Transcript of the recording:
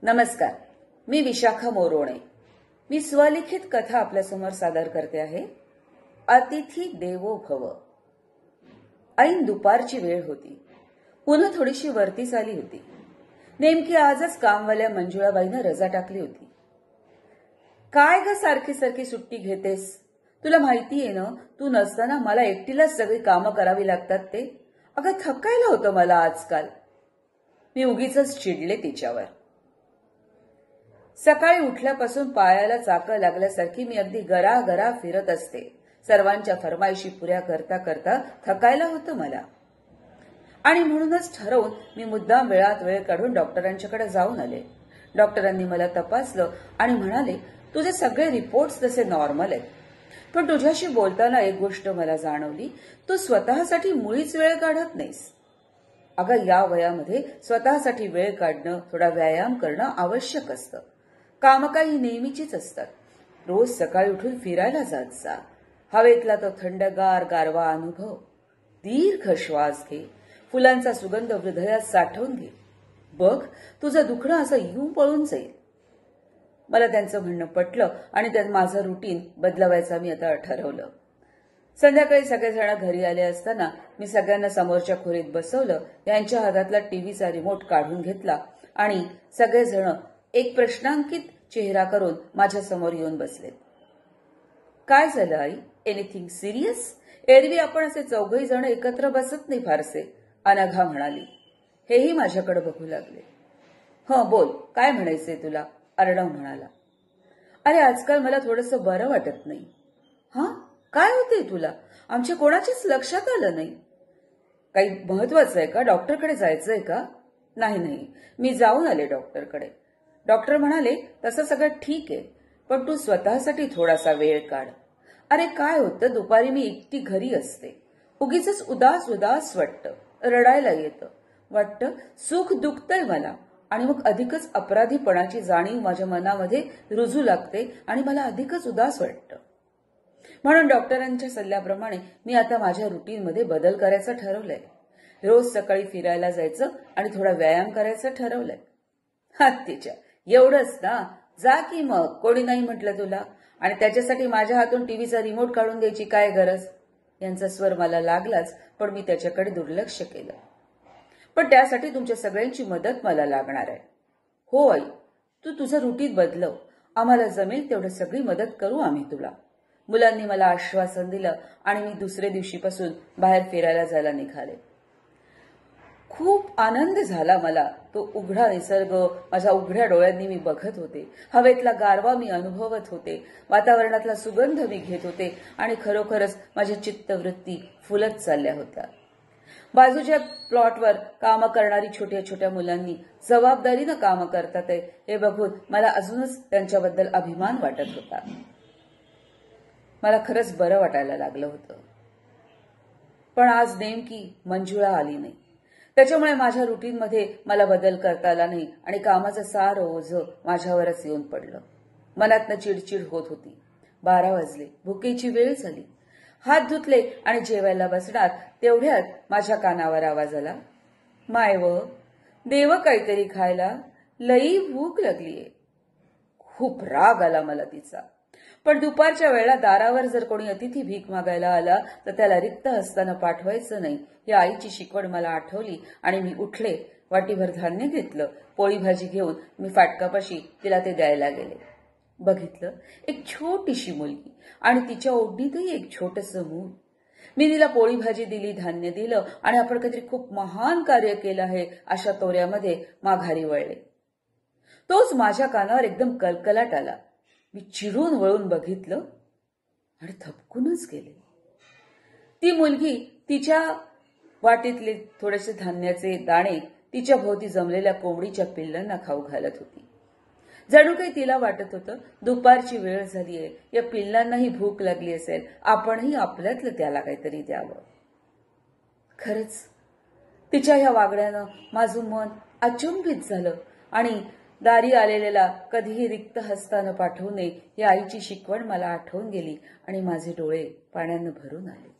नमस्कार, मी विशाखा मोरोणे. मी स्वलिखित कथा आपल्यासमोर सादर करते आहे. अतिथी देवो भव. ऐन दुपारची वेळ होती. पुन्हा थोडीशी वरतीच आली होती. नेमकी आजच कामवाल्या मंजुळाबाईनं रजा टाकली होती. काय ग सारखी सारखी सुट्टी घेतेस? तुला माहितीये ना, तू नसताना मला एकटीलाच सगळी कामं करावी लागतात ते. अगं थकायला होतं मला आजकाल. मी उगीच चिडले तिच्यावर. सकाळी उठल्यापासून पायाला चाकं लागल्यासारखी मी अगदी गरागरा फिरत असते. सर्वांच्या फरमाईशी पुऱ्या करता करता थकायला होतं मला. आणि म्हणूनच ठरवून मी मुद्दाम वेळात वेळ काढून डॉक्टरांच्याकडे जाऊन आले. डॉक्टरांनी मला तपासलं आणि म्हणाले, तुझे सगळे रिपोर्ट्स तसे नॉर्मल आहेत, पण तुझ्याशी बोलताना एक गोष्ट मला जाणवली, तू स्वतःसाठी मुळीच वेळ काढत नाहीस. अगं या वयामध्ये स्वतःसाठी वेळ काढणं, थोडा व्यायाम करणं आवश्यक असतं. कामं काही नेहमीचीच असतात. रोज सकाळी उठून फिरायला जात जा. हवेतला तो थंडगार गारवा अनुभव. दीर्घ श्वास घे. फुलांचा सुगंध हृदयात साठवून घे. बघ तुझं दुखणं असं येऊन पळून जाईल. मला त्यांचं म्हणणं पटलं आणि त्यात माझं रुटीन बदलवायचं मी आता ठरवलं. संध्याकाळी सगळेजण घरी आले असताना मी सगळ्यांना समोरच्या खोलीत बसवलं. यांच्या हातातला टीव्हीचा रिमोट काढून घेतला आणि सगळेजण एक प्रश्नांकित चेहरा करून माझ्या समोर येऊन बसले. काय झालं आई? Anything serious? एरवी आपण असे चौघही जण एकत्र बसत नाही फारसे, अनघा म्हणाली. हेही माझ्याकडे बघू लागले. बोल, काय म्हणायचंय तुला? अर्णव म्हणाला. अरे आजकाल मला थोडंसं बरं वाटत नाही. काय होतंय तुला? आमच्या कोणाच्याच लक्षात आलं नाही. काही महत्वाचं आहे का? डॉक्टरकडे जायचंय का? नाही, मी जाऊन आले डॉक्टरकडे. डॉक्टर म्हणाले, तसं सगळं ठीक आहे, पण तू स्वतःसाठी थोडासा वेळ काढ. अरे काय होतं, दुपारी मी एकटी घरी असते. उगीच उदास उदास वाटतं, रडायला येतं. वाटतं सुख दुखतंय मला आणि मग अधिकच अपराधीपणाची जाणीव माझ्या मनामध्ये रुजू लागते आणि मला अधिकच उदास वाटतं. म्हणून डॉक्टरांच्या सल्ल्याप्रमाणे मी आता माझ्या रुटीनमध्ये बदल करायचं ठरवलंय. रोज सकाळी फिरायला जायचं आणि थोडा व्यायाम करायचं ठरवलंय. हत्तीच्या, एवढंच ना? जा की मग, कोणी नाही म्हटलं तुला. आणि त्याच्यासाठी माझ्या हातून टीव्हीचा रिमोट काढून द्यायची काय गरज? यांचा स्वर मला लागलाच, पण मी त्याच्याकडे दुर्लक्ष केलं. पण त्यासाठी तुमच्या सगळ्यांची मदत मला लागणार आहे. हो आई, तू तुझं रुटीन बदलव. आम्हाला जमेल तेवढं सगळी मदत करू आम्ही तुला. मुलांनी मला आश्वासन दिलं आणि मी दुसऱ्या दिवशीपासून बाहेर फिरायला जायला निघाले. खूप आनंद झाला मला. तो उघडा निसर्ग माझ्या उघड्या डोळ्यांनी मी बघत होते. हवेतला गारवा मी अनुभवत होते. वातावरणातला सुगंध मी घेत होते आणि खरोखरच माझ्या चित्तवृत्ती फुलत चालल्या होत्या. बाजूच्या प्लॉटवर कामं करणारी छोट्या छोट्या मुलांनी जबाबदारीनं कामं करतात हे बघून मला अजूनच त्यांच्याबद्दल अभिमान वाटत होता. मला खरंच बरं वाटायला लागलं होतं. पण आज नेमकी मंजुळा आली नाही. त्याच्यामुळे माझ्या रुटीनमध्ये मला बदल करता आला नाही आणि कामाचं सारं ओझं माझ्यावरच येऊन पडलं. मनातनं चिडचिड होत होती. 12 वाजले. भुकेची वेळ झाली. हात धुतले आणि जेवायला बसणार तेवढ्यात माझ्या कानावर आवाज आला, मायव, देव काहीतरी खायला, लई भूक लागलीये. खूप राग आला मला तिचा. पण दुपारच्या वेळेला दारावर जर कोणी अतिथी भीक मागायला आला तर त्याला रिक्त हस्तानं पाठवायचं नाही, ही आईची शिकवण मला आठवली आणि मी उठले. वाटीभर धान्य घेतलं. पोळी भाजी घेऊन मी फाटकापाशी तिला ते द्यायला गेले. बघितलं, एक छोटीशी मुलगी आणि तिच्या ओढणीतही एक छोटंसं मूल. मी तिला पोळी भाजी दिली, धान्य दिलं आणि आपण काहीतरी खूप महान कार्य केलं आहे अशा तोऱ्यामध्ये माघारी वळले. तोच माझ्या कानावर एकदम कलकलाट आला. मी चिडून वळून बघितलं आणि थपकूनच गेले. ती मुलगी तिच्या वाटीतले थोडेसे धान्याचे दाणे तिच्या भोवती जमलेल्या कोंबडीच्या पिल्लांना खाऊ घालत होती. जणू काही तिला वाटत होतं, दुपारची वेळ झालीये, या पिल्लांनाही भूक लागली असेल, आपणही आपल्यातलं त्याला काहीतरी द्यावं. खरंच तिच्या ह्या वागण्यानं माझं मन अचंबित झालं आणि दारी आलेल्याला कधीही रिक्त हस्तानं पाठवू नये ही आईची शिकवण मला आठवून गेली आणि माझे डोळे पाण्यानं भरून आले.